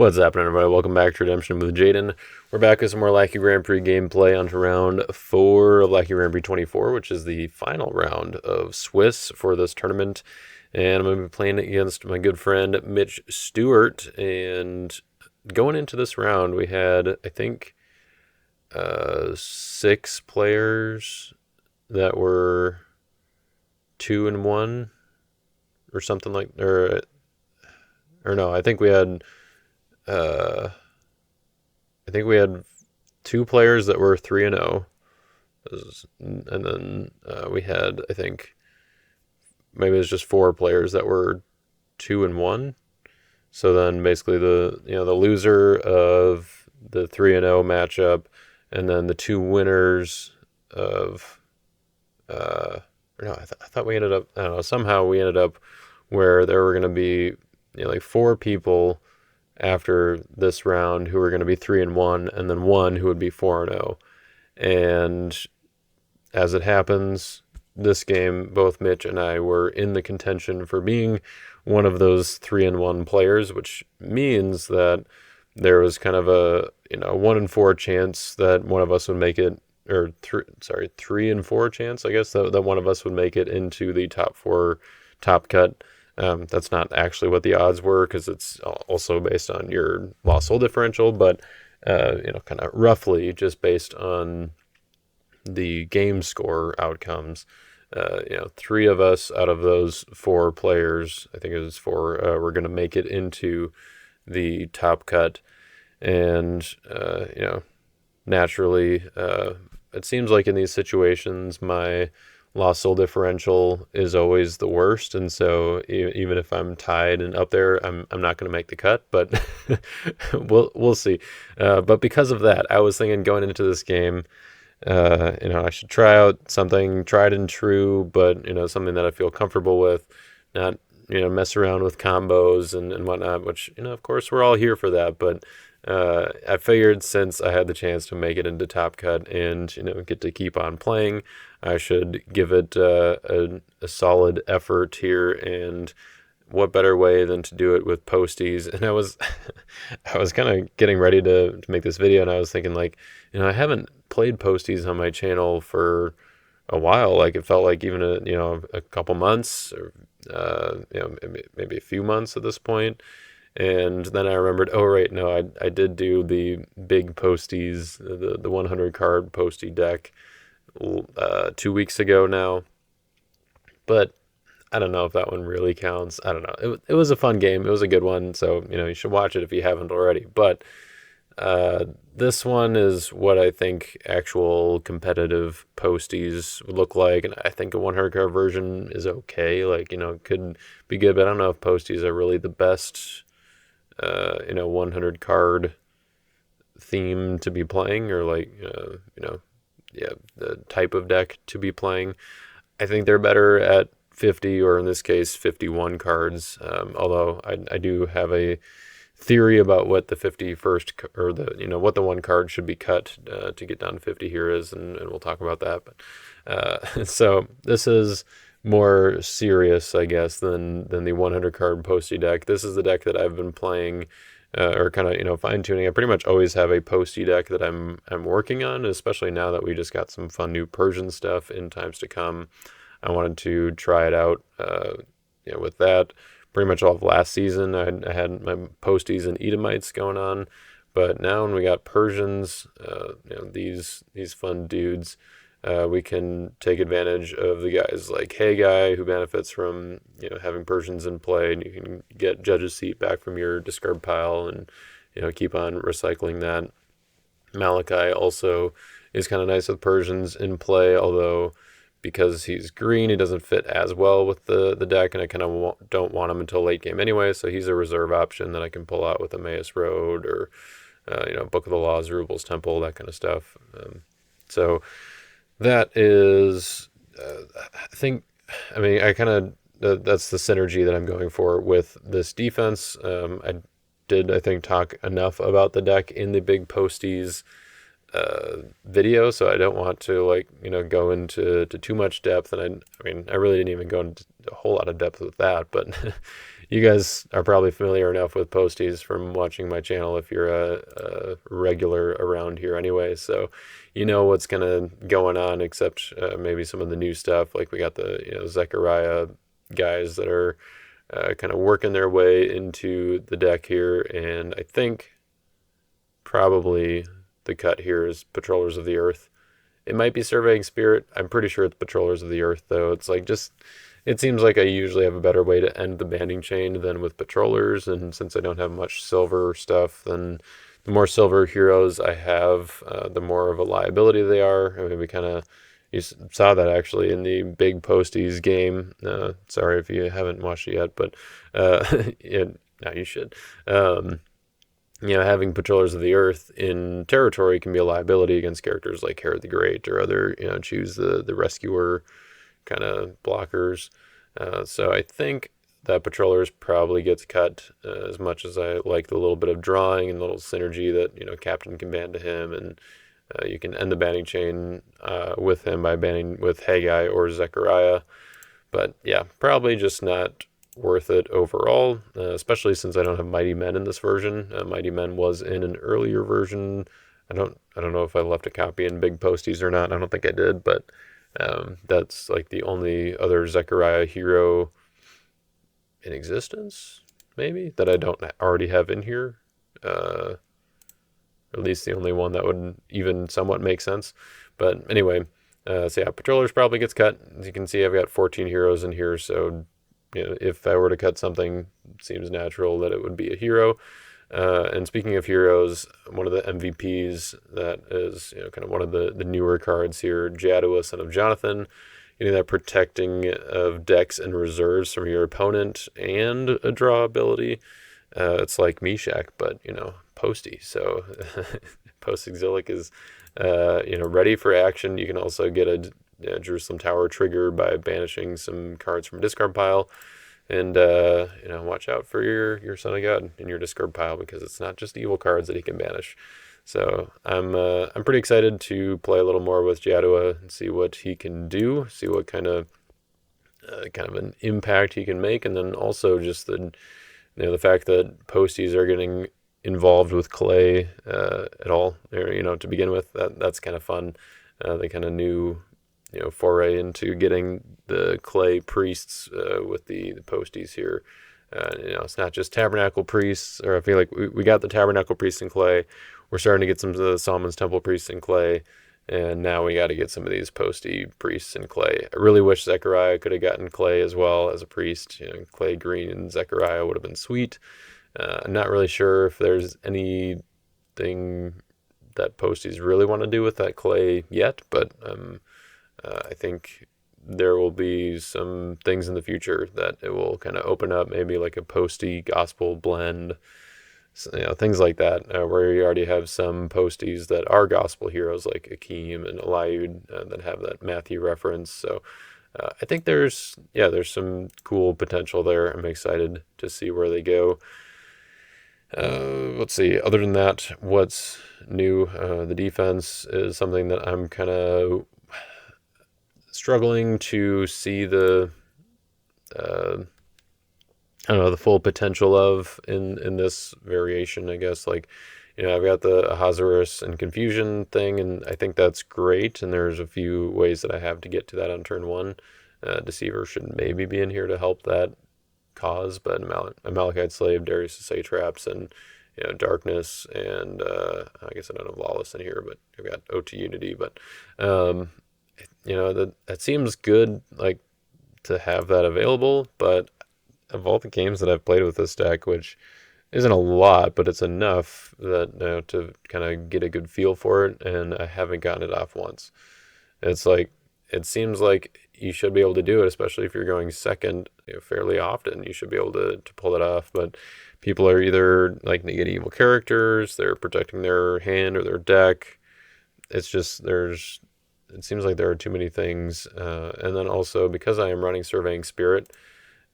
What's happening, everybody? Welcome back to Redemption with Jaden. We're back with some more Lackey Grand Prix gameplay on to round 4 of Lackey Grand Prix 24, which is the final round of Swiss for this tournament. And I'm going to be playing against my good friend Mitch Stewart. And going into this round, we had, I think, 6 players that were 2-1 or something like, or no, I think we had 2 players that were 3-0, and then we had, I think, maybe it was just 4 players that were 2-1. So then basically the loser of the 3-0 matchup, and then the 2 winners of I thought we ended up, I don't know, somehow we ended up where there were going to be like 4 people after this round who were going to be 3-1, and then 1 who would be 4-0. And as it happens, this game, both Mitch and I were in the contention for being one of those 3-1 players, which means that there was kind of a 1 in 4 chance that one of us would make it, or 3 in 4 chance, I guess, that one of us would make it into the top 4 top cut. That's not actually what the odds were, because it's also based on your loss hold differential, but kind of roughly just based on the game score outcomes. 3 of us out of those 4 players, I think it was 4, were going to make it into the top cut, and naturally, it seems like in these situations, my loss hold differential is always the worst, and so even if I'm tied and up there, I'm not going to make the cut, but we'll see. But because of that, I was thinking going into this game, I should try out something tried and true, but something that I feel comfortable with, not mess around with combos and whatnot, which of course we're all here for that, but I figured since I had the chance to make it into Top Cut and get to keep on playing, I should give it a solid effort here. And what better way than to do it with PostEs? And I was kind of getting ready to make this video, and I was thinking, like, I haven't played PostEs on my channel for a while. Like, it felt like even a couple months, or maybe a few months at this point. And then I remembered, oh, right, no, I did do the big PostEs, the 100 card PostE deck 2 weeks ago now. But I don't know if that one really counts. I don't know. It was a fun game. It was a good one. So, you should watch it if you haven't already. But this one is what I think actual competitive PostEs would look like. And I think a 100 card version is okay. Like, it could be good. But I don't know if PostEs are really the best 100 card theme to be playing, or like the type of deck to be playing. I think they're better at 50, or in this case 51 cards, although I do have a theory about what the 51st, or the what the 1 card should be cut to get down to 50 here is, and we'll talk about that. But so this is more serious, I guess, than the 100 card PostE deck. This is the deck that I've been playing, or kind of fine tuning. I pretty much always have a PostE deck that I'm working on, especially now that we just got some fun new Persian stuff in times to come. I wanted to try it out. With that, pretty much all of last season, I had my PostEs and Edomites going on, but now when we got Persians, these fun dudes. We can take advantage of the guys like Hey Guy, who benefits from having Persians in play, and you can get Judge's Seat back from your discard pile, and keep on recycling that. Malachi also is kind of nice with Persians in play, although because he's green, he doesn't fit as well with the deck, and I kind of don't want him until late game anyway, so he's a reserve option that I can pull out with Emmaus Road, or Book of the Laws, Rubel's Temple, that kind of stuff. So that is, I that's the synergy that I'm going for with this defense. I think, talk enough about the deck in the big PostEs video, so I don't want to go into too much depth. And I really didn't even go into a whole lot of depth with that, but You guys are probably familiar enough with PostEs from watching my channel if you're a regular around here anyway. So you know what's kind of going on, except maybe some of the new stuff. Like we got the Zechariah guys that are kind of working their way into the deck here, and I think probably the cut here is Patrollers of the Earth. It might be Surveying Spirit. I'm pretty sure it's Patrollers of the Earth, though. It's like just, it seems like I usually have a better way to end the banding chain than with Patrollers, and since I don't have much silver stuff, then the more silver heroes I have, the more of a liability they are. I mean, we kind of, you saw that actually in the big PostEs game. Sorry if you haven't watched it yet, but yeah, now you should. Having Patrollers of the Earth in territory can be a liability against characters like Herod the Great or other, choose the rescuer kind of blockers. So I think that Patrollers probably gets cut as much as I like the little bit of drawing and little synergy that, Captain can ban to him, and you can end the banning chain with him by banning with Haggai or Zechariah. But yeah, probably just not worth it overall, especially since I don't have Mighty Men in this version. Mighty Men was in an earlier version. I don't know if I left a copy in Big PostEs or not. I don't think I did, but that's like the only other Zechariah hero in existence, maybe, that I don't already have in here. At least the only one that would even somewhat make sense. But anyway, so yeah, Patrollers probably gets cut. As you can see, I've got 14 heroes in here, so if I were to cut something, it seems natural that it would be a hero. And speaking of heroes, one of the MVPs that is kind of one of the newer cards here, Jaddua, Son of Jonathan, getting that protecting of decks and reserves from your opponent and a draw ability. It's like Meshach, but PostE. So Post Exilic is ready for action. You can also get a Jerusalem Tower trigger by banishing some cards from a discard pile, and watch out for your Son of God in your discard pile, because it's not just evil cards that he can banish. So I'm pretty excited to play a little more with Jaddua and see what he can do, see what kind of an impact he can make, and then also just the fact that PostEs are getting involved with clay at all, or to begin with. That's kind of fun. They kind of new foray into getting the clay priests with the PostEs here. It's not just tabernacle priests, or I feel like we got the tabernacle priests in clay. We're starting to get some of the Solomon's Temple priests in clay, and now we got to get some of these PostE priests in clay. I really wish Zechariah could have gotten clay as well as a priest. Clay green and Zechariah would have been sweet. I'm not really sure if there's anything that PostEs really want to do with that clay yet, but I think there will be some things in the future that it will kind of open up, maybe like a PostE gospel blend, things like that, where you already have some PostEs that are gospel heroes like Akeem and Eliud that have that Matthew reference. So I think there's some cool potential there. I'm excited to see where they go. Let's see. Other than that, what's new? The defense is something that I'm kind of struggling to see the the full potential of in this variation, I guess. Like, I've got the Ahasuerus and Confusion thing, and I think that's great, and there's a few ways that I have to get to that on turn one. Deceiver should maybe be in here to help that cause, but Amalekite Slave, Darius the Satraps, and Darkness, and I guess I don't have Lawless in here, but I've got OT Unity, but that seems good, like, to have that available. But of all the games that I've played with this deck, which isn't a lot, but it's enough that to kind of get a good feel for it, and I haven't gotten it off once. It's like, it seems like you should be able to do it, especially if you're going second fairly often. You should be able to pull it off, but people are either like negating evil characters, they're protecting their hand or their deck. It's just, it seems like there are too many things. And then also, because I am running Surveying Spirit,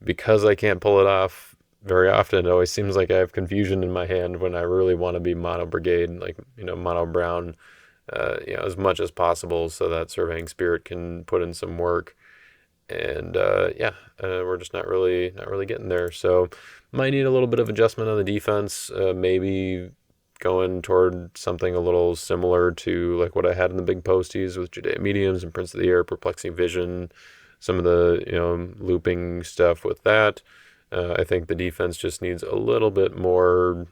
because I can't pull it off very often, it always seems like I have confusion in my hand when I really want to be mono brigade, like, mono brown, as much as possible, so that Surveying Spirit can put in some work. and yeah, we're just not really getting there. So might need a little bit of adjustment on the defense. Maybe going toward something a little similar to like what I had in the big posties with Judea Mediums and Prince of the Air, Perplexing Vision, some of the looping stuff with that. I think the defense just needs a little bit more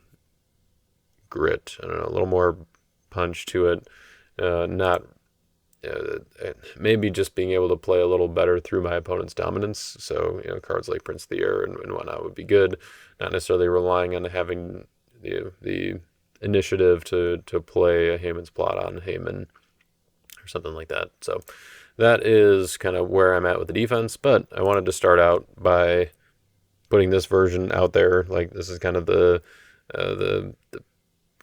grit. I don't know, a little more punch to it. Not maybe just being able to play a little better through my opponent's dominance. So cards like Prince of the Air and whatnot would be good. Not necessarily relying on having the initiative to play a Haman's plot on Haman or something like that. So that is kind of where I'm at with the defense. But I wanted to start out by putting this version out there. Like this is kind of the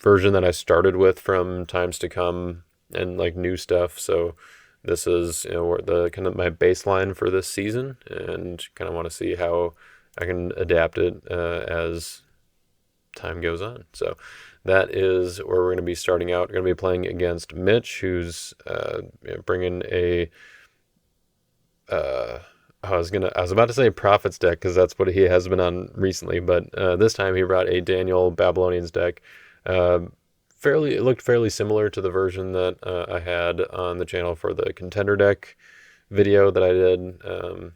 version that I started with from Times to Come and like new stuff. So this is the kind of my baseline for this season, and kind of want to see how I can adapt it as time goes on. So that is where we're going to be starting out. We're going to be playing against Mitch, who's bringing a I was about to say Prophets deck because that's what he has been on recently, but this time he brought a Daniel Babylonians deck. It looked fairly similar to the version that I had on the channel for the contender deck video that I did.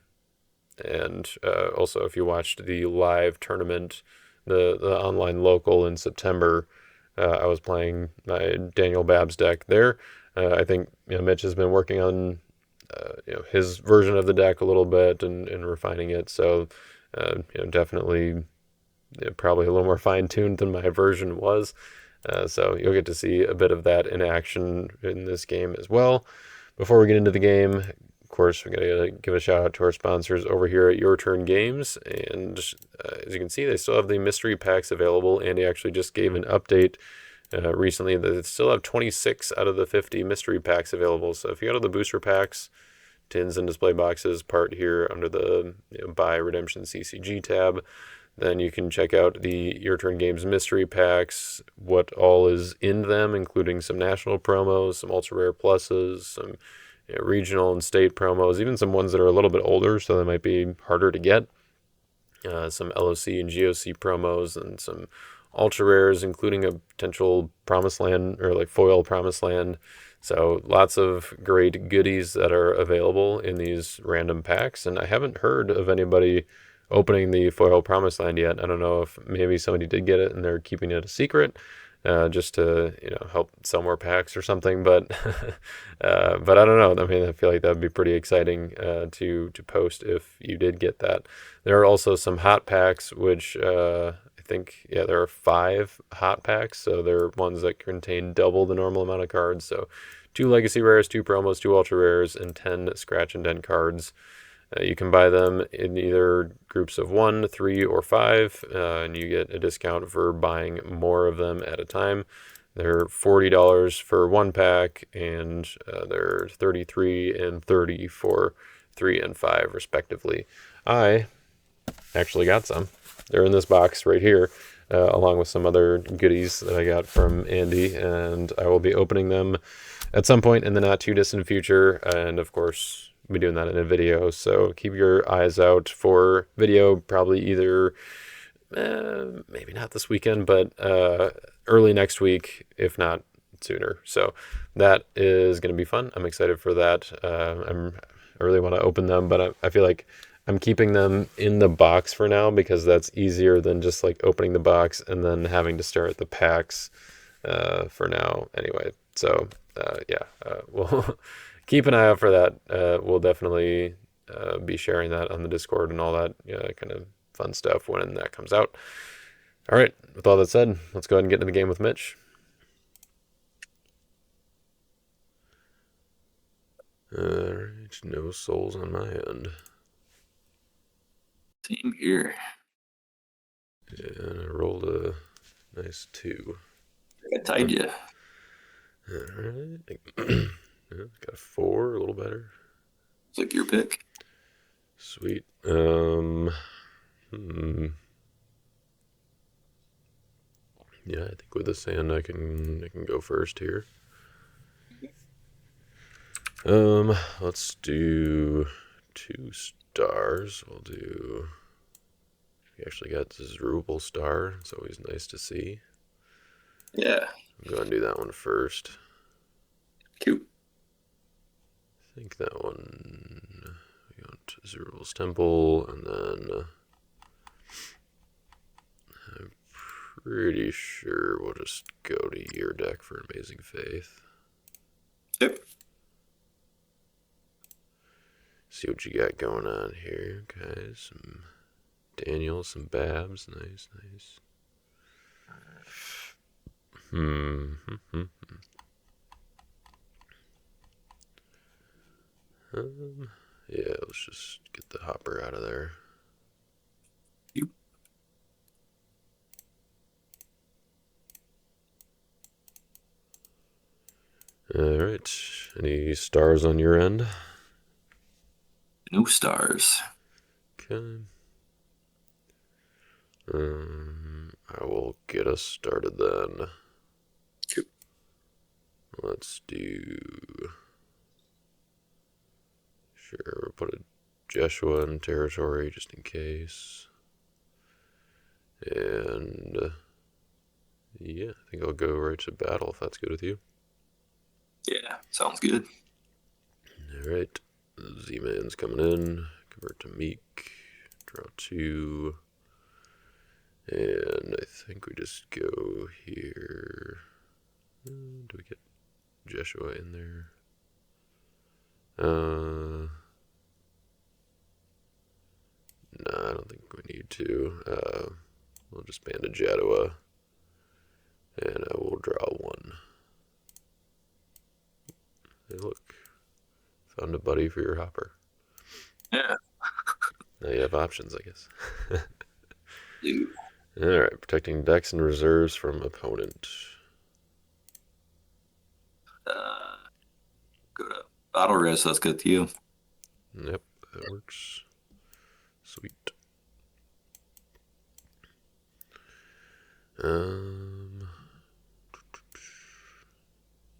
And also, if you watched the live tournament, the online local in September, I was playing my Daniel Babs deck there. I think Mitch has been working on his version of the deck a little bit and refining it. So definitely probably a little more fine-tuned than my version was. So you'll get to see a bit of that in action in this game as well. Before we get into the game, of course, we're going to give a shout out to our sponsors over here at Your Turn Games. And as you can see, they still have the mystery packs available. Andy actually just gave an update recently that they still have 26 out of the 50 mystery packs available. So if you go to the booster packs, tins and display boxes part here under the Buy Redemption CCG tab, then you can check out the Your Turn Games mystery packs, what all is in them, including some national promos, some ultra rare pluses, some regional and state promos, even some ones that are a little bit older, so they might be harder to get. Some LOC and GOC promos and some ultra rares, including a potential Promised Land or like foil Promised Land. So lots of great goodies that are available in these random packs, and I haven't heard of anybody opening the foil Promised Land yet. I don't know if maybe somebody did get it and they're keeping it a secret, just to help sell more packs or something. But but I don't know. I mean, I feel like that would be pretty exciting to post if you did get that. There are also some hot packs, which I think there are 5 hot packs. So they're ones that contain double the normal amount of cards. So 2 legacy rares, 2 promos, 2 ultra rares, and 10 scratch and dent cards. You can buy them in either groups of 1, 3, or 5, and you get a discount for buying more of them at a time. They're $40 for 1 pack, and they're $33 and $30 for 3 and 5, respectively. I actually got some. They're in this box right here, along with some other goodies that I got from Andy, and I will be opening them at some point in the not too distant future, and of course be doing that in a video, so keep your eyes out for video, probably either maybe not this weekend, but early next week, if not sooner. So that is going to be fun. I'm excited for that. I really want to open them, but I feel like I'm keeping them in the box for now because that's easier than just like opening the box and then having to stare at the packs for now anyway. So we'll keep an eye out for that. We'll definitely be sharing that on the Discord and all that kind of fun stuff when that comes out. All right, with all that said, let's go ahead and get into the game with Mitch. All right, no souls on my end. Same here. And I rolled a nice 2. I tied you. All right. Got a 4, a little better. It's like your pick. Sweet. Yeah, I think with the sand I can go first here. Let's do 2 stars. We'll do. We actually got this Rubel star. It's always nice to see. Yeah. I'm going to do that one first. Cute. I think that one. We go to Zerubel's Temple, and then I'm pretty sure we'll just go to your deck for Amazing Faith. Yep. See what you got going on here. Okay, some Daniel, some Babs. Nice, nice. Yeah, let's just get the hopper out of there. Yep. Alright, any stars on your end? No stars. Okay. I will get us started then. Yep. Let's do. Sure, we'll put a Jeshua in territory just in case. And yeah, I think I'll go right to battle if that's good with you. Yeah, sounds good. Alright, Z-Man's coming in. Convert to Meek. Draw 2. And I think we just go here. Do we get Jeshua in there? No, I don't think we need to. We'll just band a Jadua. And I will draw 1. Hey, look. Found a buddy for your hopper. Yeah. Now you have options, I guess. Dude. Alright, protecting decks and reserves from opponent. Go to battle res. That's good to you. Yep, that works. Sweet.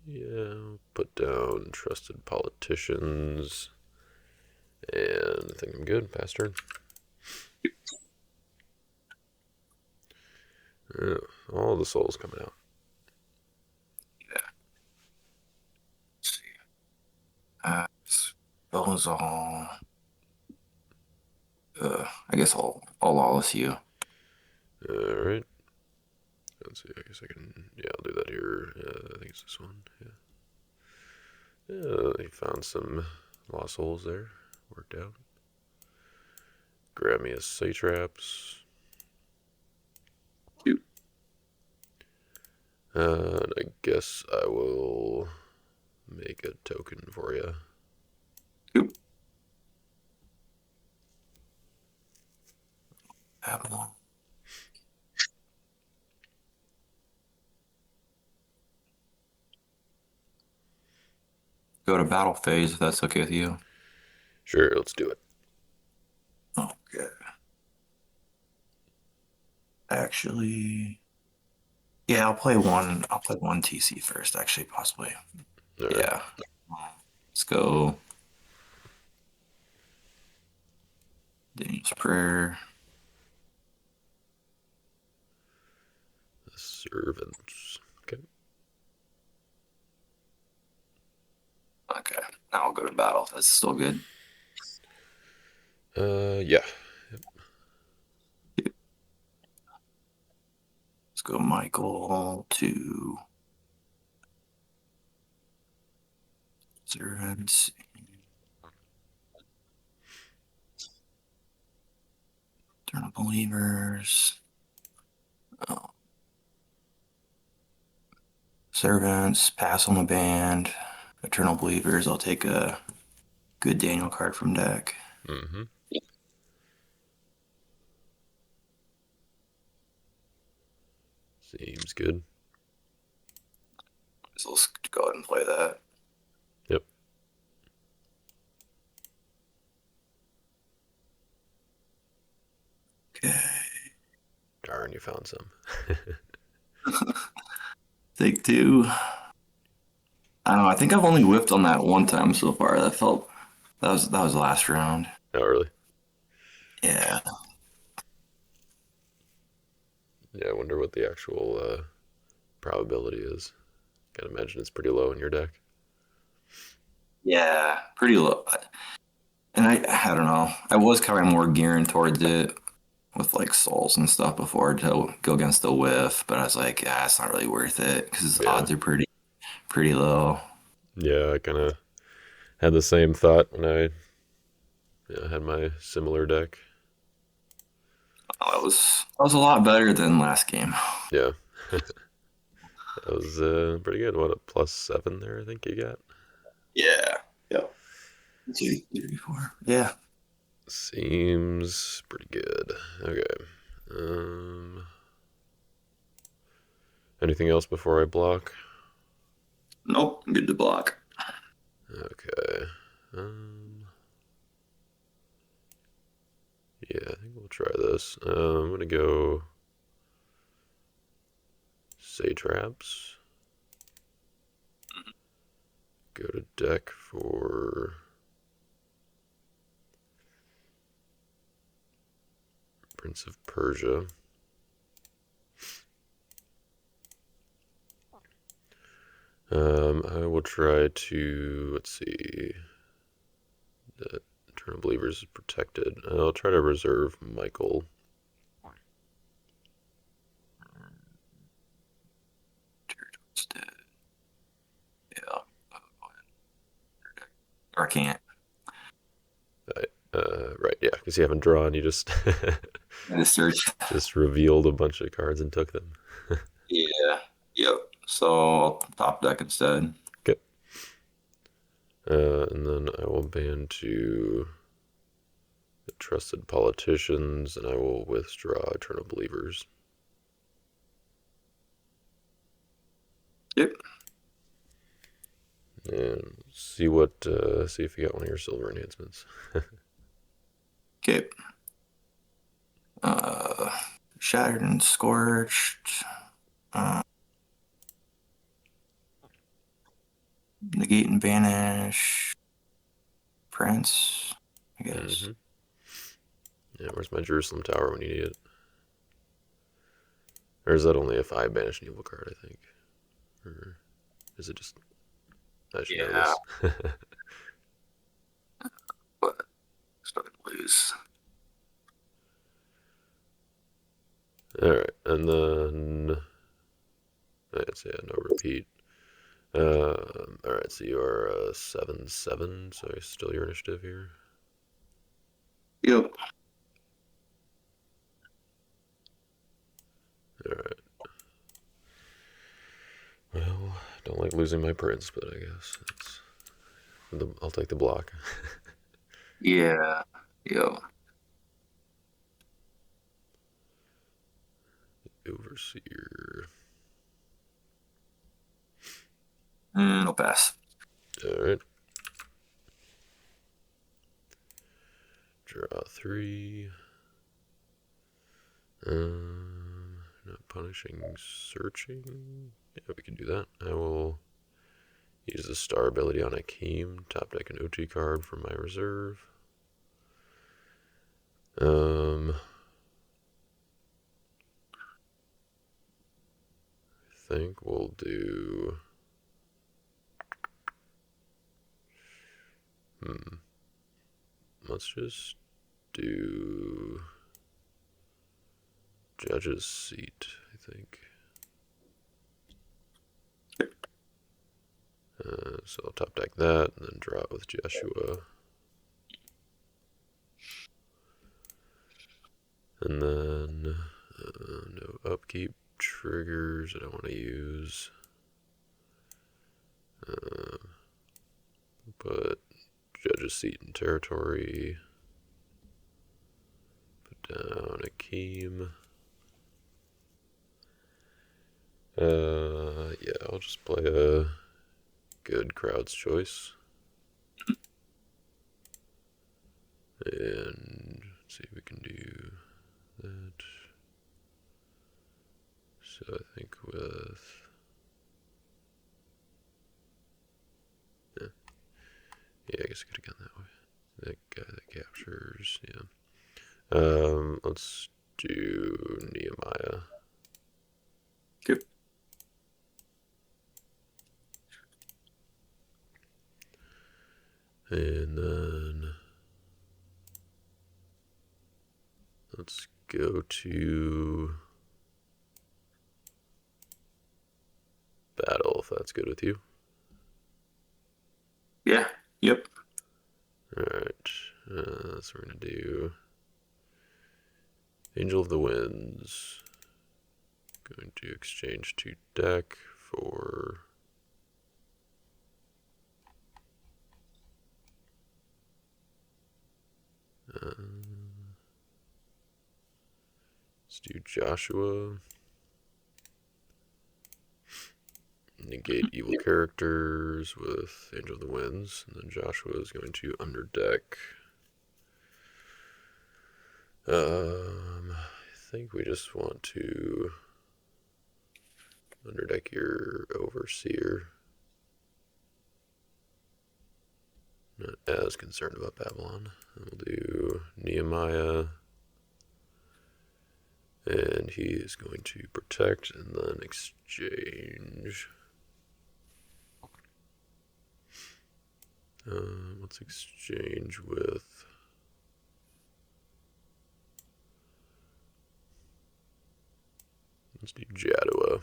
Yeah, put down trusted politicians. And I think I'm good. Pass turn. All the souls coming out. Yeah. Let's see. Those all. I guess I'll lawless you. Alright. Let's see, I guess I can. Yeah, I'll do that here. I think it's this one. Yeah. They found some lost souls there. Worked out. Grab me a Satraps. Cute. And I guess I will make a token for you. Cute. Babylon. Go to battle phase if that's okay with you. Sure, let's do it. Okay. Actually, yeah, I'll play one. I'll play one TC first. Actually, possibly. All right. Yeah. Let's go. Daniel's Prayer. The servants. Okay. Okay. Now I'll go to battle. That's still good. Yeah. Let's go Michael to servants. Eternal believers. Oh. Servants, pass on the band. Eternal believers. I'll take a good Daniel card from deck. Mm-hmm. Seems good. So let's go ahead and play that. Yep. Okay. Darn, you found some. Take 2. I don't know. I think I've only whiffed on that one time so far. That felt That was the last round. Oh, really? Yeah. Yeah, I wonder what the actual probability is. Gotta imagine it's pretty low in your deck. Yeah. Pretty low. And I don't know. I was kind of more gearing towards it with like souls and stuff before to go against the whiff, but I was like, yeah, it's not really worth it because the Yeah. odds are pretty low. Yeah, I kind of had the same thought when I had my similar deck. Oh, that was a lot better than last game. Yeah, that was pretty good. What, a +7 there, I think you got? Yeah. Yep. 2, 3, 4. Yeah. Seems pretty good. Okay. Um, Anything else before I block? Nope. Good to block. Okay. Um, yeah, I think we'll try this. I'm gonna go Satraps. Go to deck for Prince of Persia. I will try to, let's see, the Eternal Believers is protected. I'll try to reserve Michael. Yeah. Or I can't. Right, yeah, because you haven't drawn, you just I just search. just revealed a bunch of cards and took them. Yeah. Yep. So I'll top deck instead. Okay. And then I will ban to the Trusted Politicians, and I will withdraw Eternal Believers. Yep. And see if you got one of your silver enhancements. Okay. Uh, Shattered and Scorched. Uh, Negate and Banish. Prince, I guess. Mm-hmm. Yeah, where's my Jerusalem Tower when you need it? Or is that only if I banish an evil card, I think? Or is it just, I should know Yeah, this. but started to lose. Alright, and then, let's say no repeat. Alright, so you are 7-7, so still your initiative here. Yep. Alright. Well, don't like losing my prince, but I guess I'll take the block. Yeah. Yep. Overseer. No pass. Alright. Draw 3. Not punishing, searching. Yeah, we can do that. I will use the star ability on Akeem. Top deck an OT card from my reserve. I think we'll do. Let's just do Judge's Seat, I think. So I'll top deck that and then draw it with Joshua. And then no upkeep triggers I don't want to use. Put Judge's Seat in territory. Put down Akeem. Yeah, I'll just play a good crowd's choice. And let's see if we can do that. So I think with yeah, I guess I could have gone that way. That guy that captures, yeah. Let's do Nehemiah. Good. And then let's go to battle, if that's good with you. Yeah. Yep. Alright. So we're going to do Angel of the Winds. Going to exchange 2 deck for let's do Joshua. Negate evil characters with Angel of the Winds, and then Joshua is going to underdeck. I think we just want to underdeck your Overseer. Not as concerned about Babylon. And we'll do Nehemiah, and he is going to protect and then exchange. Let's exchange with. Let's do Jadua.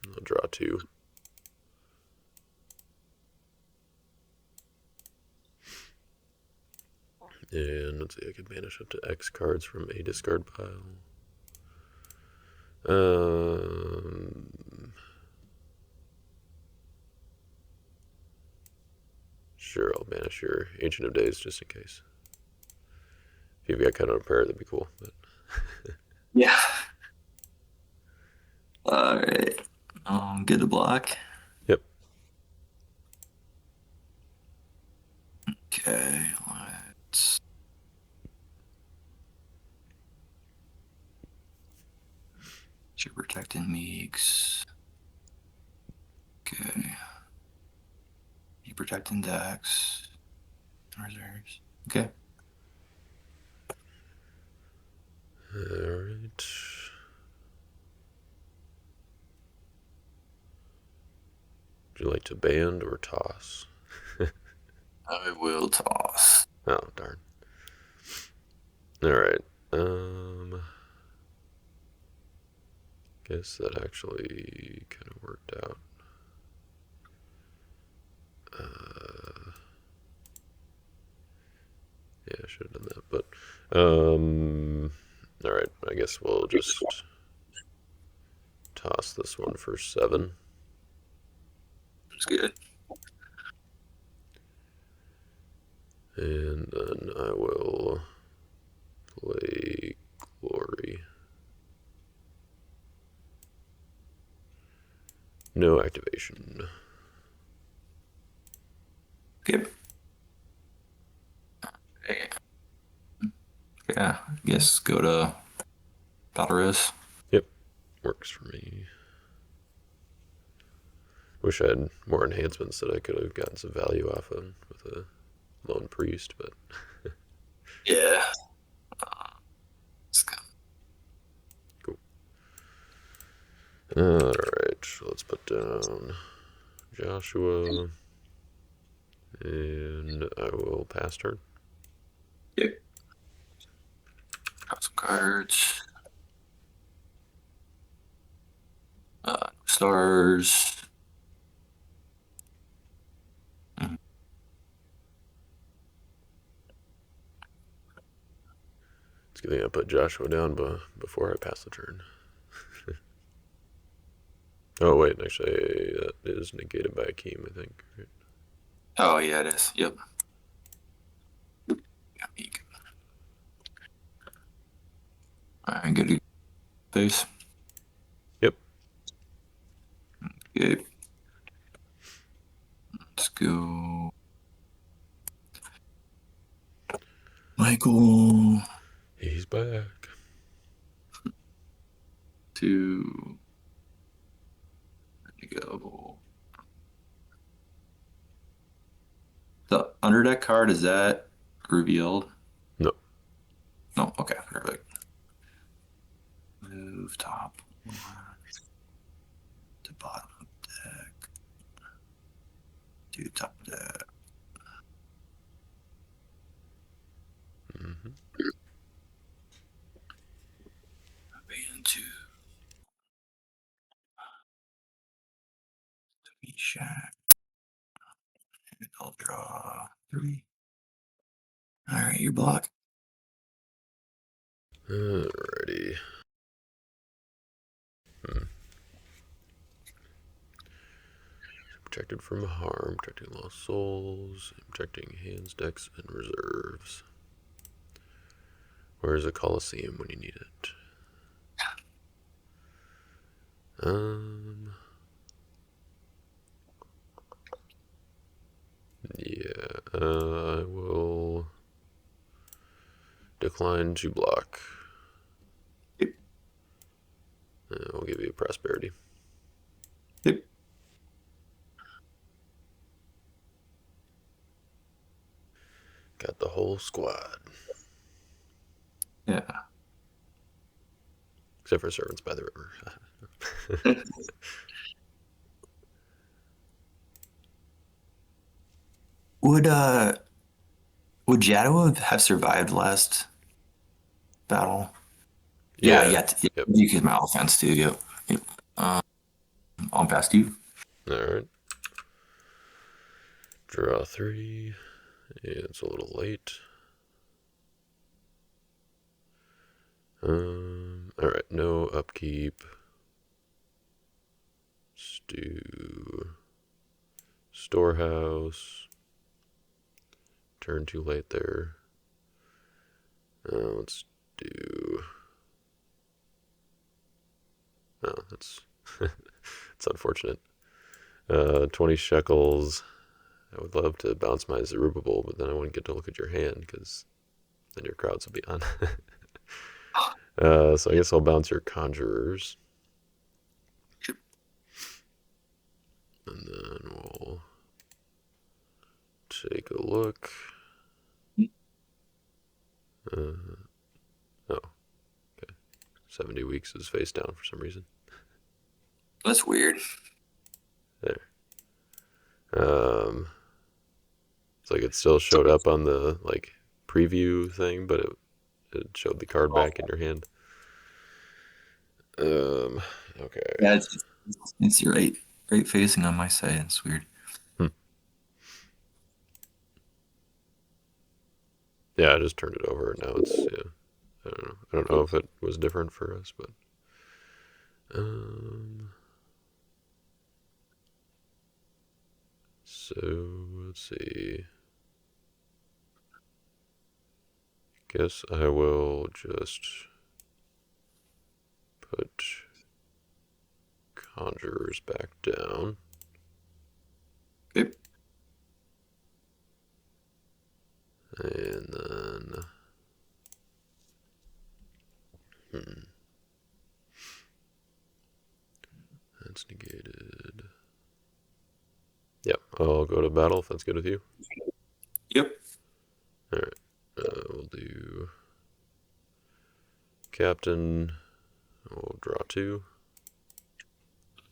I'll draw 2. And let's see, I can banish up to X cards from a discard pile. Sure, I'll banish your Ancient of Days just in case. If you've got cut on a pair, that'd be cool. But Yeah. All right. Good to block. yep. Okay. Let's. You're protecting Meeks. Okay. You protecting Dax. Reserves. Okay. Alright. Would you like to band or toss? I will toss. Oh, darn. Alright. Guess that actually kind of worked out. Yeah, I should have done that, but alright, I guess we'll just toss this one for 7. That's good. And then I will play Glory. No activation. Good. Okay. Yeah, I guess go to Valorous. Yep, works for me. Wish I had more enhancements that I could have gotten some value off of with a Lone Priest, but Yeah. Let's go. cool. Alright, let's put down Joshua, and I will pass turn. Yep. Got some cards. Stars. It's good thing I put Joshua down before I pass the turn. Oh, wait, actually, that is negated by Akeem, I think. Right? Oh, yeah, it is. Yep. Yeah, Meek. All right, good to face. Yep. Okay. Let's go. Michael. He's back. To. There you go. So, underdeck card, is that revealed? No. No, okay, perfect. Move top one to bottom of deck. Do top deck. Mm-hmm. Band two. Meat shack. And I'll draw 3. Alright, your block. Alrighty. Protected from harm, protecting lost souls, protecting hands, decks, and reserves. Where's a Coliseum when you need it? Yeah, I will decline to block. Yep. I'll give you prosperity. Yep. Got the whole squad. Yeah. Except for Servants by the River. Would would Jadua have survived last battle? Yeah, Yeah. yeah. Yep. You get my offense too. Yep. Yep. On past you. Alright. Draw 3. Yeah, it's a little late. Alright, no upkeep. Stew. Storehouse. Turn too late there. Let's do. Oh, that's it's unfortunate. 20 shekels. I would love to bounce my Zerubbabel, but then I wouldn't get to look at your hand because then your crowds would be on. So I guess I'll bounce your conjurers. And then we'll take a look. Oh, okay. 70 weeks is face down for some reason. That's weird. There. It's like it still showed up on the like preview thing, but it showed the card back in your hand. Okay. Yeah, it's right facing on my side. It's weird. Hmm. Yeah, I just turned it over. Now it's yeah. I don't know. I don't know if it was different for us, but so let's see. Guess I will just put conjurers back down. Yep. And then that's negated. Yep, I'll go to battle if that's good with you. Yep. Alright, we'll do Captain. We'll draw 2.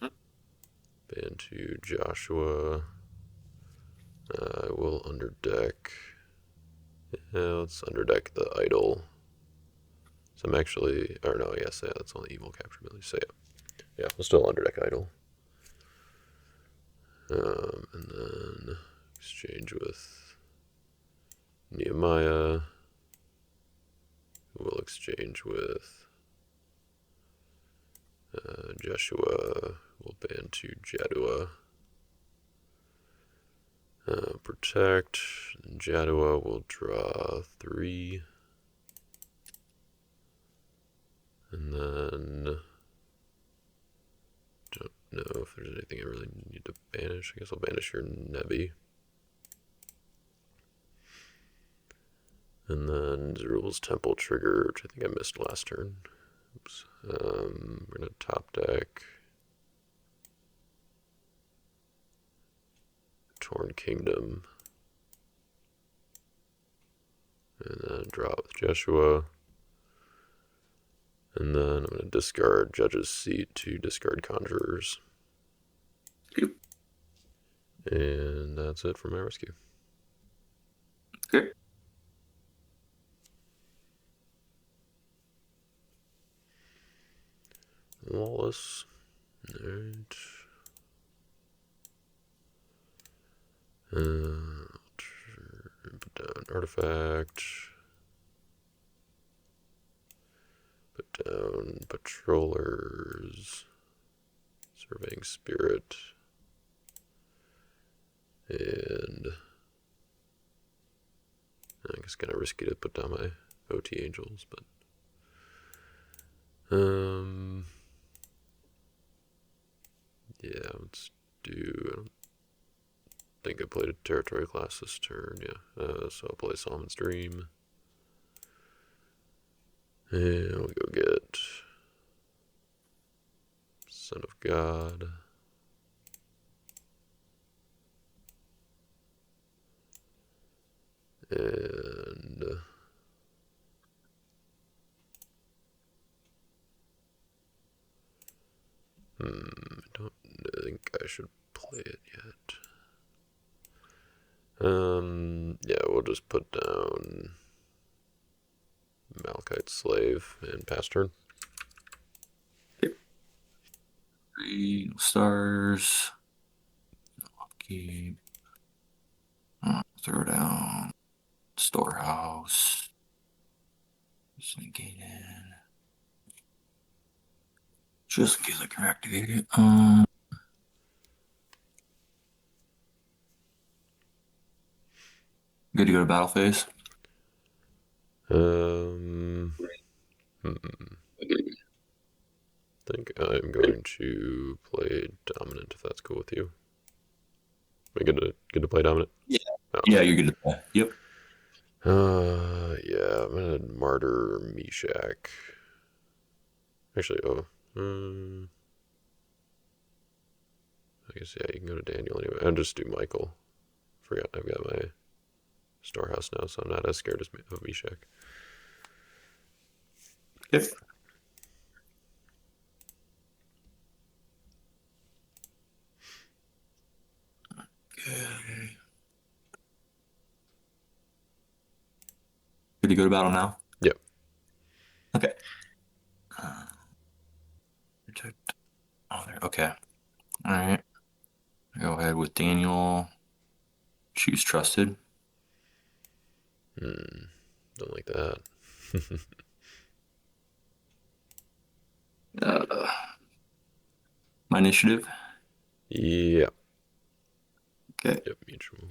Band 2 Joshua. I will underdeck. Yeah, let's underdeck the idol. So I'm actually, or no, yes, yeah, that's only evil capture ability. So yeah, we'll still underdeck idol. And then exchange with Nehemiah. We'll exchange with Joshua. We'll ban 2 Jadua. Protect. Jadua will draw 3. And then don't know if there's anything I really need to banish. I guess I'll banish your Nebi. And then Zerubbabel's Temple trigger, which I think I missed last turn. Oops. We're gonna top deck Torn Kingdom. And then draw with Joshua. And then I'm going to discard Judge's Seat to discard Conjurers. Yep. And that's it for my rescue. Okay. Lawless. Alright. Put down Artifact. Put down Patrollers. Surveying Spirit. And I guess kind of risky to put down my OT Angels, but yeah, let's do. I don't think I played a territory class this turn. Yeah, so I'll play Solomon's Dream, and we'll go get Son of God. And I don't think I should play it yet. Yeah, we'll just put down Malachite Slave and pass turn. Yep. 3 stars. Keep. Throw down. Storehouse. Just negate it. Just in case I can activate it. Good to go to battle phase. I think I'm going to play Dominant if that's cool with you. Am I good to play Dominant? Yeah. Oh, Yeah, okay. you're good to play. Yep. Yeah, I'm gonna Martyr Meshach. Actually, I guess yeah, you can go to Daniel anyway. I'll just do Michael. Forgot I've got my Storehouse now, so I'm not as scared of Meshach. Yep. Okay. Good to go to battle now? Yep. Okay. Oh, there. Okay. All right. Go ahead with Daniel. Choose trusted. Don't like that. My initiative. Yep. Okay. Yep, mutual.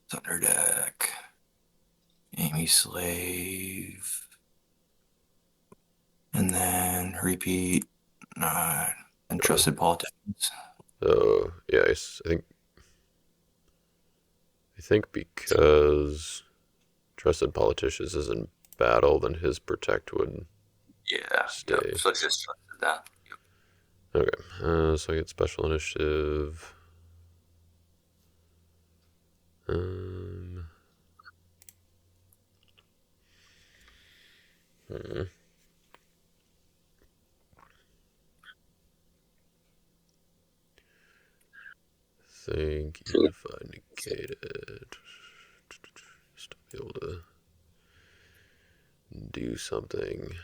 Thunder deck. Amy Slave. And then repeat. And trusted politicians. Yeah, I think because Trusted Politicians is in battle, then his Protect would Yeah. stay. Yep. So it's just trusted that. Yep. Okay, so I get Special Initiative. Think even if I negate it, still be able to do something.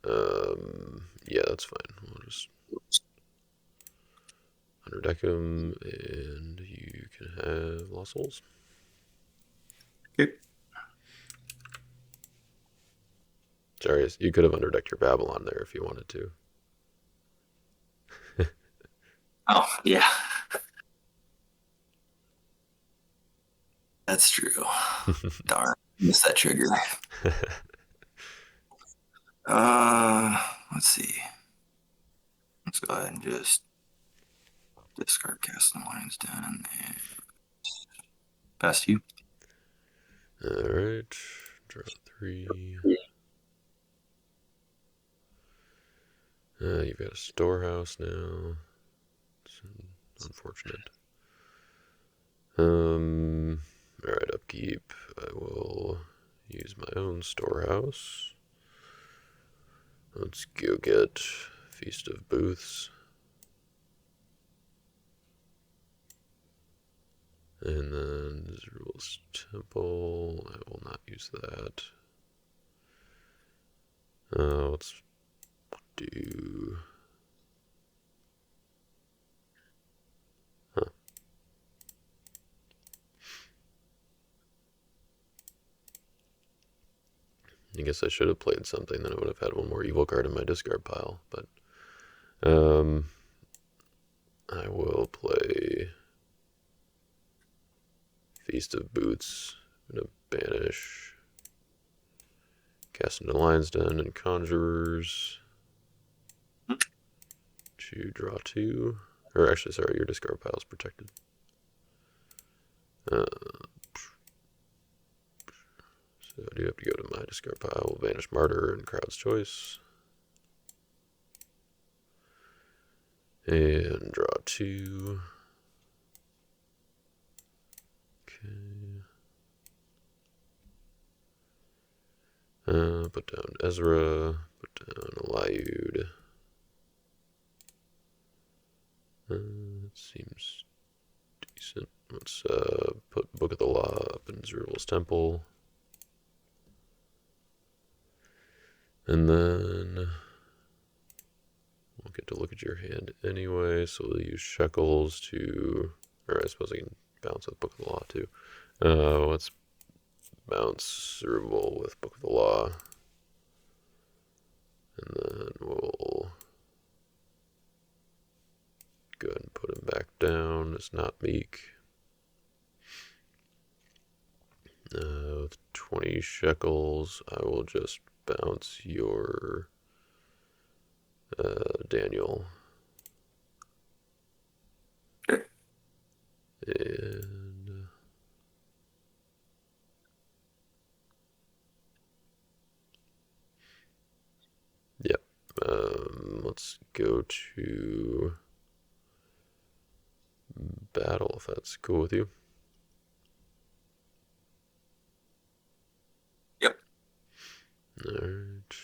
Yeah, that's fine. We'll just underdeck him, and you can have Lost Souls. Okay. Sorry, you could have underdecked your Babylon there if you wanted to. Oh, yeah. That's true. Darn. Missed that trigger. Let's see. Let's go ahead and just discard Casting Lines down and pass to you. Alright, draw 3. You've got a Storehouse now. It's unfortunate. All right, upkeep. I will use my own storehouse. Let's go get Feast of Booths. And then Zerul's Temple. I will not use that. Let's do. Huh. I guess I should have played something, then I would have had one more evil card in my discard pile. But I will play Feast of Boots. I'm gonna banish Cast into Lion's Den and Conjurers to draw 2. Or actually, sorry, your discard pile is protected. So I do have to go to my discard pile. We'll banish Martyr and Crowd's Choice. And draw 2. Okay. Put down Ezra. Put down Eliud. It seems decent. Let's put Book of the Law up in Zerul's Temple. And then we'll get to look at your hand anyway, so we'll use Shekels to, or I suppose I can bounce with Book of the Law too. Let's bounce Zerul with Book of the Law. And then we'll go ahead and put him back down. It's not meek. With 20 shekels, I will just bounce your Daniel. And yep. Let's go to battle if that's cool with you. Yep. Alright.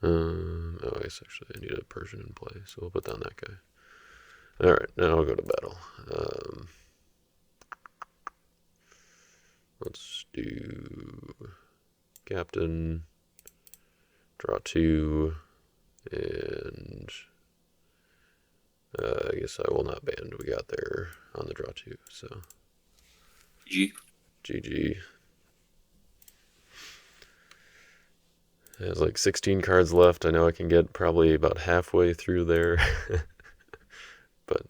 I guess actually I need a Persian in play, so we'll put down that guy. Alright, now I'll go to battle. Let's do Captain, draw 2, and I guess I will not band. We got there on the draw 2, so. GG. There's like 16 cards left. I know I can get probably about halfway through there. But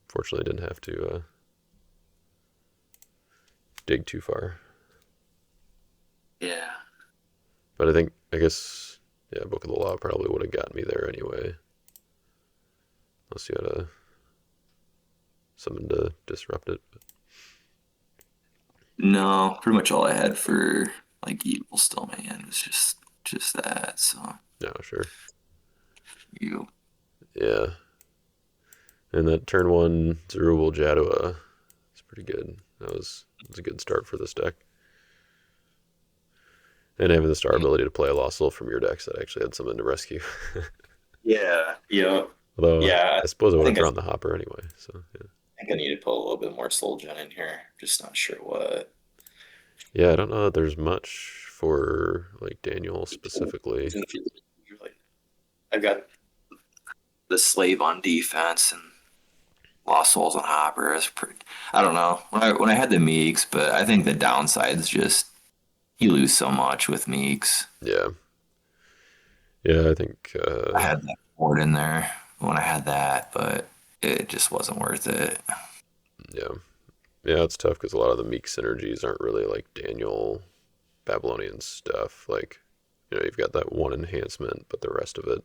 fortunately didn't have to dig too far. Yeah. But I guess, yeah, Book of the Law probably would have got me there anyway. Unless you had something to disrupt it. But. No, pretty much all I had for like evil still, man, was just that. So. No, sure. You. Yeah. And that turn 1 Zerubbabel Jadua, it's pretty good. That was a good start for this deck. And having the star ability to play a Lost Soul from your decks, that actually had something to rescue. Yeah. Yeah. Although Yeah. I suppose I would have think drawn the hopper anyway. So yeah. I think I need to put a little bit more Soul Gen in here. Just not sure what. Yeah, I don't know that there's much for like Daniel specifically. I've got the Slave on defense and Lost Souls on Hopper. Is pretty. I don't know when I had the Meeks, but I think the downside is just you lose so much with Meeks. Yeah. Yeah, I think I had that board in there when I had that, but it just wasn't worth it. yeah. Yeah, it's tough because a lot of the Meek synergies aren't really like Daniel Babylonian stuff. Like, you've got that one enhancement, but the rest of it.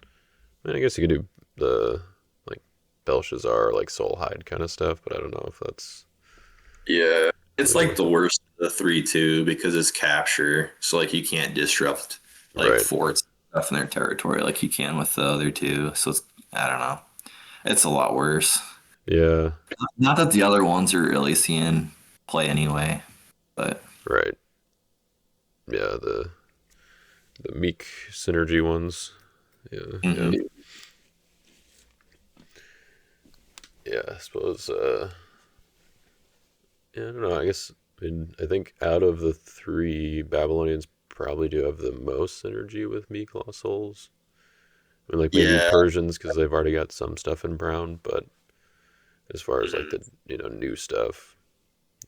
I mean, I guess you could do the like Belshazzar, like Soulhide kind of stuff, but I don't know if that's. Yeah, it's really like the worst of the 3-2 because it's capture, so like you can't disrupt like right. forts stuff in their territory like you can with the other two. So it's I don't know. It's a lot worse. Yeah, Not that the other ones are really seeing play anyway, but right. Yeah, the meek synergy ones. Yeah, yeah, mhm. yeah. I suppose. Yeah, I don't know. I guess I think out of the three, Babylonians probably do have the most synergy with meek lost souls. I mean, like maybe Yeah. Persians because they've already got some stuff in brown, but as far as like Mhm. the new stuff,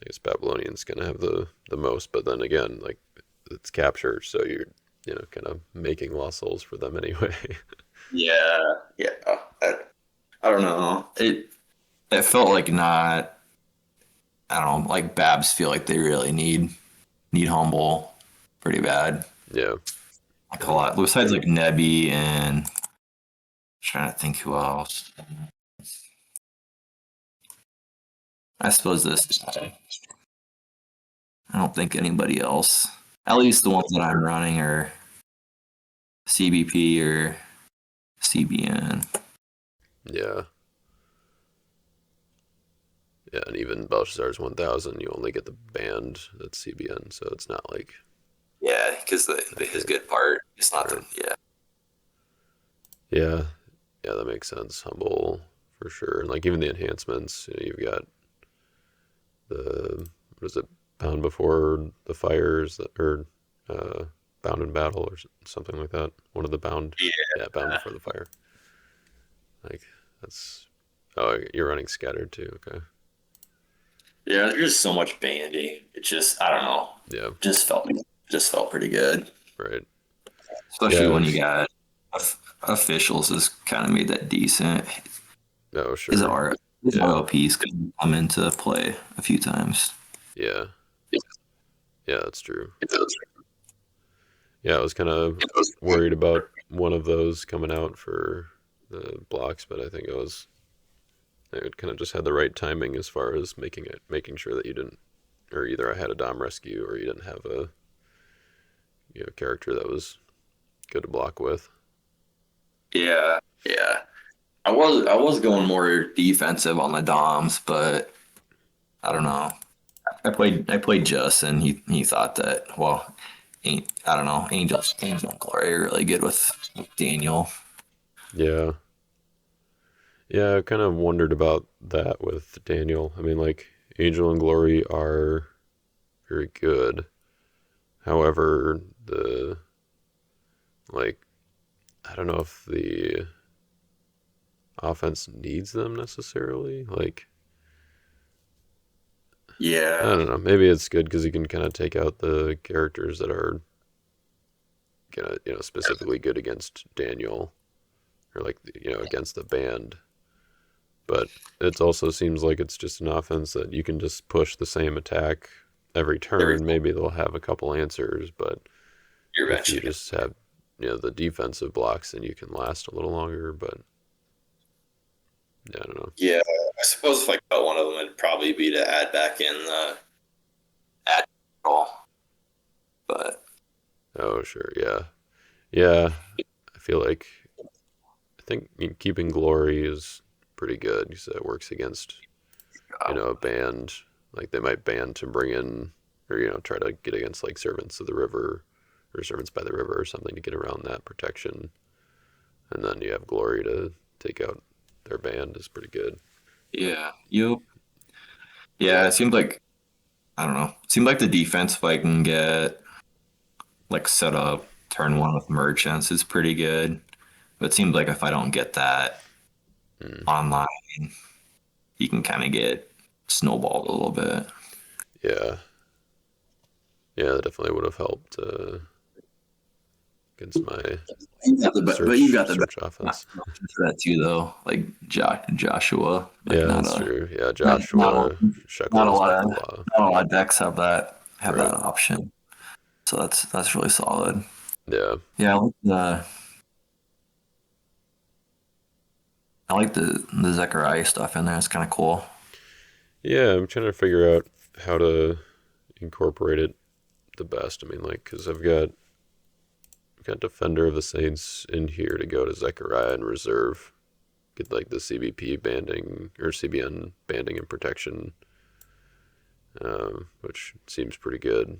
I guess Babylonians gonna have the most. But then again, like it's capture, so you're kind of making lost souls for them anyway. Yeah, yeah. I don't know. It felt like not. I don't know. Like Babs feel like they really need humble pretty bad. Yeah, Like a yeah, lot. Besides like Nebby and trying to think who else. I suppose this. I don't think anybody else. At least the ones that I'm running are CBP or CBN. yeah, yeah. And even Belshazzar's 1000, you only get the band that's CBN, so it's not like Yeah, because the his anything. good part. It's not the Right. yeah. Yeah, yeah, that makes sense. Humble for sure, and like even the enhancements. You've got the what is it, Bound Before the Fires, or uh, Bound in Battle, or something like that. One of the Bound, Yeah. yeah, Bound Before the Fire. Like that's oh, you're running Scattered too. Okay, Yeah, there's just so much bandy. It just I don't know. yeah, Just felt pretty good. right. Especially Yeah, when you got officials has kind of made that decent. oh His sure, R his yeah, RLPs could come into play a few times. yeah, yeah. That's true. Yeah, I was kind of worried about one of those coming out for the blocks, but I think I kind of just had the right timing as far as making sure that you didn't, or either I had a Dom rescue or you didn't have a character that was good to block with. Yeah, yeah. I was going more defensive on the Doms, but I don't know. I played Just and he thought that I don't know, Angel and Glory are really good with Daniel. Yeah, yeah. I kind of wondered about that with Daniel. I mean, like Angel and Glory are very good. However, the like I don't know if the offense needs them necessarily. Like I Yeah. don't know. Maybe it's good because you can kind of take out the characters that are gonna specifically good against Daniel or like against the band. But it also seems like it's just an offense that you can just push the same attack every Every turn. Maybe they'll have a couple answers, but you're if you eventually just have the defensive blocks, then you can last a little longer. But yeah, I don't know. Yeah, I suppose if I cut one of them, it'd probably be to add back in the add roll. But Oh sure, yeah, yeah. I feel like I think keeping glory is pretty good because it works against a band. Like they might ban to bring in or try to get against like servants of the river or servants by the river or something to get around that protection. And then you have glory to take out their band is pretty good. yeah, yeah, it seemed like I don't know. It seemed like the defense, if I can get like set up turn one with merchants, is pretty good. But it seems like if I don't get that Mm. online, you can kind of get snowballed a little bit. Yeah, yeah, that definitely would have helped against my But you've search got the best search offense. option for that too, though. Like Joshua, like Yeah, that's true. Yeah, not Joshua, not a Shekels, lot of Bethel. not a lot of decks have Right. that option. So that's really solid. Yeah. Yeah, I like the Zechariah stuff in there. It's kind of cool. Yeah, I'm trying to figure out how to incorporate it the best. I mean, like, because I've got Defender of the Saints in here to go to Zechariah and reserve. get like the CBP banding or CBN banding and protection, which seems pretty good.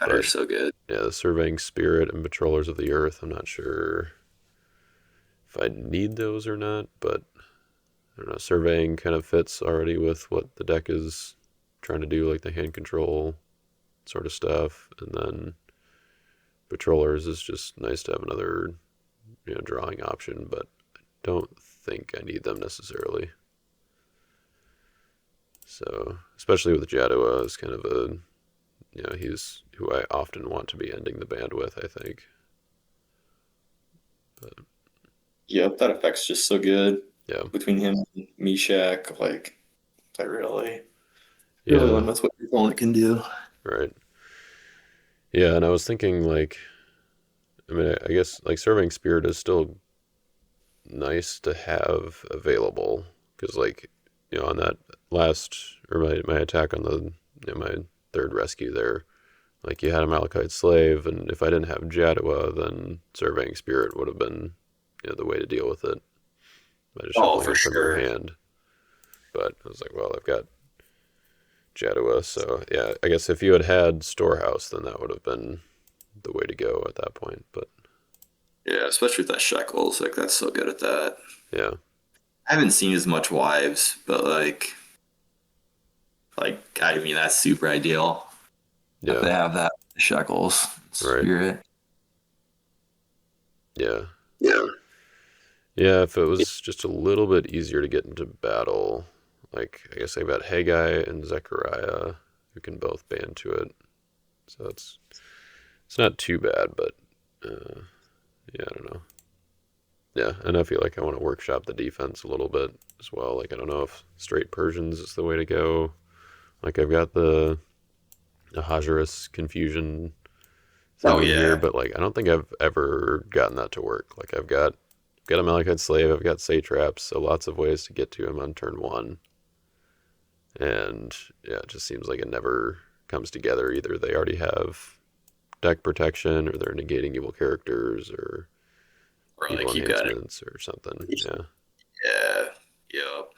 But Defender's so good. yeah, the surveying spirit and patrollers of the earth, I'm not sure if I need those or not, but I don't know. Surveying kind of fits already with what the deck is trying to do, like the hand control sort of stuff, and then patrollers is just nice to have another, drawing option, but I don't think I need them necessarily. So, especially with Jadua is kind of a, he's who I often want to be ending the band with, I think. But Yep, that effect's just so good yeah, between him and Meshach. Like, that really yeah, limits what your opponent can do. right. Yeah, and I was thinking like, I mean, I guess like Serving Spirit is still nice to have available because like, on that last or my attack on the my third rescue there, like you had a Malachite slave, and if I didn't have Jadua, then Surveying Spirit would have been, the way to deal with it by just Oh, shuffling for it from your sure. hand. But I was like, well, I've got Jadua, so yeah, I guess if you had had Storehouse, then that would have been the way to go at that point. But Yeah, especially with that Shekels. Like, that's so good at that. yeah, I haven't seen as much wives, but I mean, that's super ideal if yeah, they have that Shekels right, spirit. yeah, Yeah. yeah. If it was just a little bit easier to get into battle, like I guess I've got Haggai and Zechariah who can both band to it, so it's not too bad. But yeah, I don't know. Yeah, and I feel like I want to workshop the defense a little bit as well. Like I don't know if straight Persians is the way to go. Like I've got the Hajaris confusion Oh thing in here, yeah. but like I don't think I've ever gotten that to work. Like I've got a Malachite slave, I've got satraps, so lots of ways to get to him on turn one. And yeah, it just seems like it never comes together. Either they already have deck protection, or they're negating evil characters, or Or evil like you got it. enhancements, or something. Yeah. Yeah. Yep.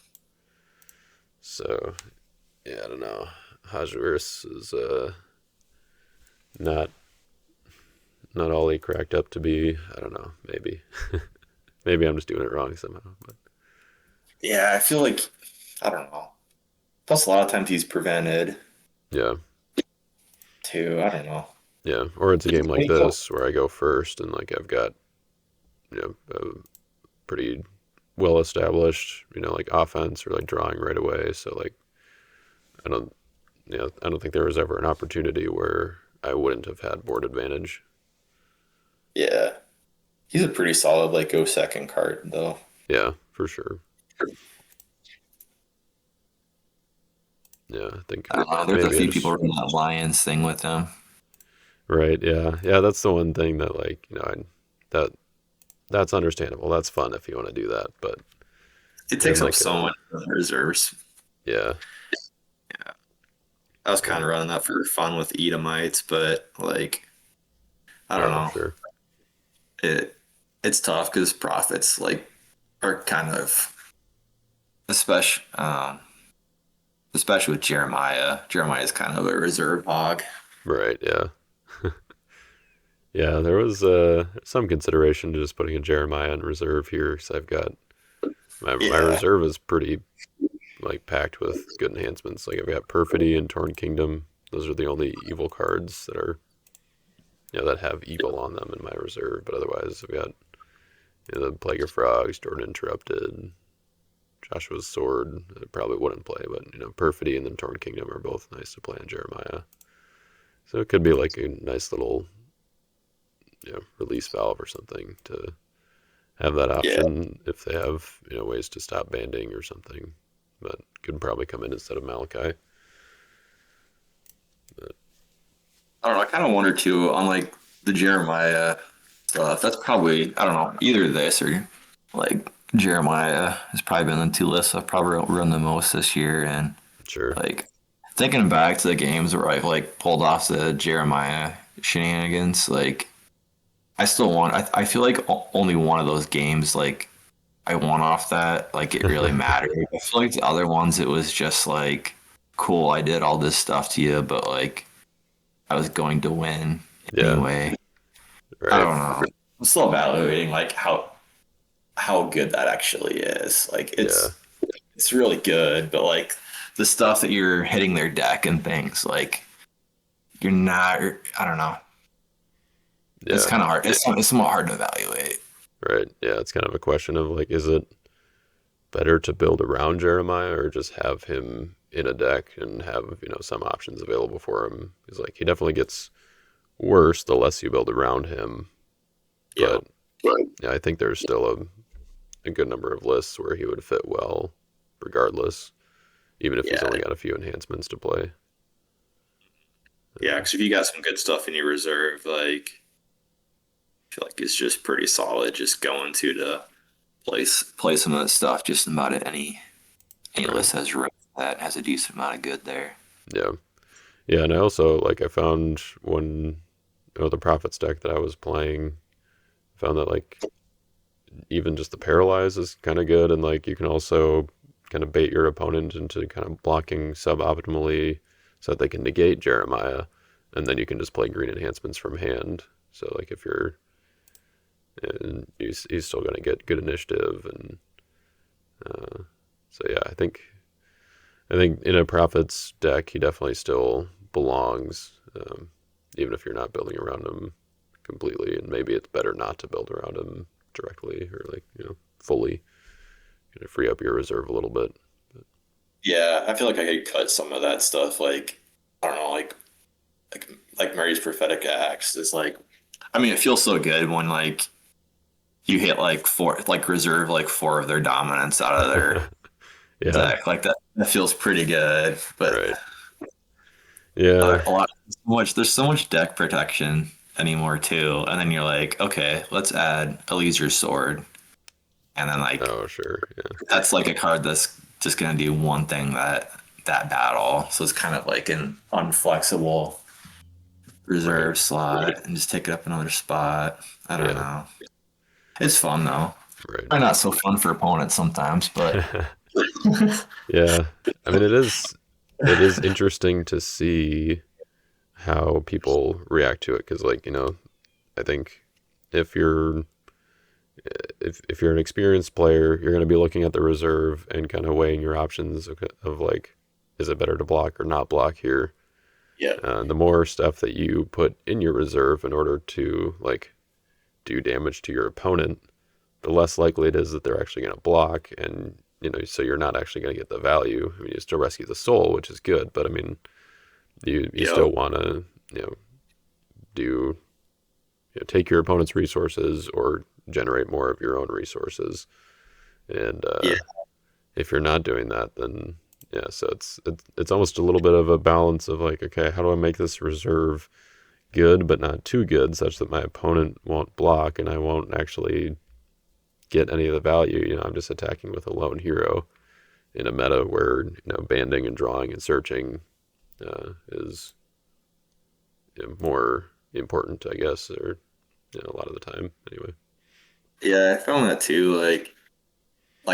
So yeah, I don't know. Hajaris is not not all he cracked up to be. I don't know. Maybe maybe I'm just doing it wrong somehow. But Yeah, I feel like I don't know. Plus, a lot of times he's prevented yeah, too. I don't know. yeah. Or it's a game like this where I go first and like I've got a pretty well established like offense or like drawing right away. So like I don't I don't think there was ever an opportunity where I wouldn't have had board advantage. Yeah, he's a pretty solid like go second card though. Yeah, for sure. Yeah, I think I don't know. There's a maybe I few people just running that Lions thing with him. right. Yeah, yeah. That's the one thing that like that that's understandable. That's fun if you want to do that, but It in takes up like so a much of the reserves. yeah, Yeah, I was kind yeah. of running that for fun with Edomites, but I don't Oh, know. sure. It it's tough because profits are kind of especially especially with Jeremiah. Jeremiah is kind of a reserve hog. Right. Yeah. Yeah. There was some consideration to just putting a Jeremiah in reserve here because I've got my Yeah, reserve is pretty like packed with good enhancements. Like I've got Perfidy and Torn Kingdom. Those are the only evil cards that are that have evil on them in my reserve. But otherwise, I've got the Plague of Frogs, Jordan Interrupted, Joshua's Sword. I probably wouldn't play, but Perfidy and then Torn Kingdom are both nice to play in Jeremiah. So it could be like a nice little release valve or something to have that yeah. option if they have ways to stop banding or something. But could probably come in instead of Malachi. But I don't know. I kind of wonder too on the Jeremiah stuff. That's probably I don't know either this or Jeremiah has probably been the two lists I've probably run the most this year, and sure. like thinking back to the games where I've pulled off the Jeremiah shenanigans, I still want. I feel like only one of those games I won off that. Like it really mattered. I feel like the other ones, it was just like, cool, I did all this stuff to you, but like I was going to win Yeah, anyway. I right. don't know. I'm still evaluating like how good that actually is. Like Yeah, it's really good, but like the stuff that you're hitting their deck and things, like you're not. I don't know. It's yeah, kind of hard. It's somewhat hard to evaluate. right. Yeah, it's kind of a question of like, is it better to build around Jeremiah or just have him in a deck and have, some options available for him? Because like he definitely gets worse the less you build around him. Yeah. But yeah, I think there's still a good number of lists where he would fit well, regardless, even if he's Yeah. only got a few enhancements to play. Yeah, because if you got some good stuff in your reserve, like I feel like it's just pretty solid. Just going to play some of that stuff. Just about it. Any Right. list has room that has a decent amount of good there. Yeah. Yeah, and I also like I found when the Prophets deck that I was playing, found that like even just the paralyze is kind of good, and like you can also kind of bait your opponent into kind of blocking suboptimally so that they can negate Jeremiah, and then you can just play green enhancements from hand. So like if you're, and he's still going to get good initiative, and so yeah, I think in a Prophets deck he definitely still belongs, even if you're not building around him completely, and maybe it's better not to build around him directly or like fully kind of free up your reserve a little bit. But, Yeah, I feel like I could cut some of that stuff. Like I don't know, like like Mary's prophetic acts is like. I mean, it feels so good when like you hit like four, like reserve like four of their dominance out of their yeah, deck. Like that feels pretty good. But right. Yeah, a lot, so much. There's so much deck protection anymore too. And then you're like, okay, let's add Eliezer Sword, and then like oh sure, yeah, that's like a card that's just gonna do one thing that battle. So it's kind of like an unflexible right, reserve slot and just take it up another spot. I don't yeah, know. It's fun though. right. Probably not so fun for opponents sometimes, but Yeah, I mean it is interesting to see how people react to it because like I think if you're if you're an experienced player, you're going to be looking at the reserve and kind of weighing your options of like, is it better to block or not block here? yeah, The more stuff that you put in your reserve in order to like do damage to your opponent, the less likely it is that they're actually going to block, and so you're not actually going to get the value. I mean, you still rescue the soul, which is good, but I mean, you yeah, still want to do take your opponent's resources or generate more of your own resources. And yeah, if you're not doing that, then yeah, so it's almost a little bit of a balance of like, okay, how do I make this reserve good but not too good, such that my opponent won't block and I won't actually get any of the value. I'm just attacking with a lone hero in a meta where banding and drawing and searching is more important, I guess, or a lot of the time anyway. yeah. I found that too. Like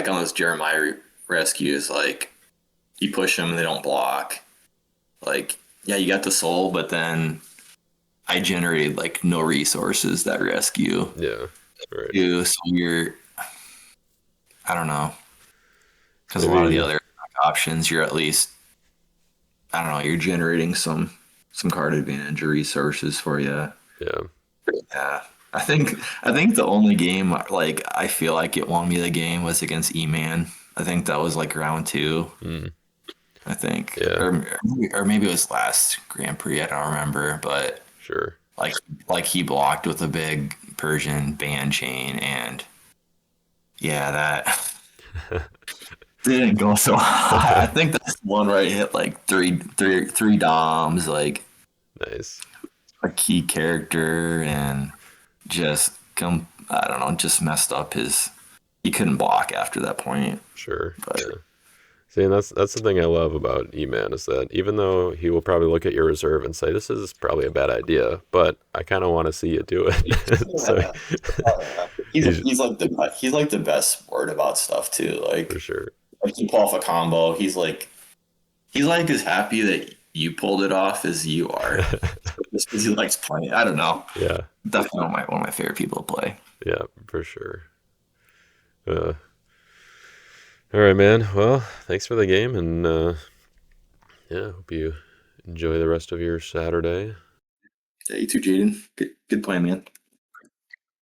on those Jeremiah rescues, like you push them and they don't block. Like, yeah, you got the soul, but then I generated like no resources that rescue Yeah, right. you. So I don't know, because a lot of the Maybe other options, you're at least, I don't know, you're generating some card advantage or resources for you. yeah. Yeah. I think the only game like I feel like it won me the game was against E-Man. I think that was like round two. Mm, I think, yeah, or maybe it was last Grand Prix. I don't remember, but sure. like like he blocked with a big Persian band chain, and yeah, that didn't go so high. I think that's the one where I hit like three DOMs, like Nice. a key character, and just come. I don't know, just messed up his. He couldn't block after that point, Sure. but Yeah. See, and that's the thing I love about E-Man is that even though he will probably look at your reserve and say this is probably a bad idea, but I kind of want to see you do it. So Yeah. Oh, yeah. He's he's he's like the best sport about stuff too. for sure. Like you pull off a combo, he's like as happy that you pulled it off as you are. Just because he likes playing. I don't know. Yeah, Definitely one of my favorite people to play. yeah, for sure. Uh, all right, man. Well, thanks for the game, and yeah, hope you enjoy the rest of your Saturday. Yeah, you too, Jaden. Good playing, man.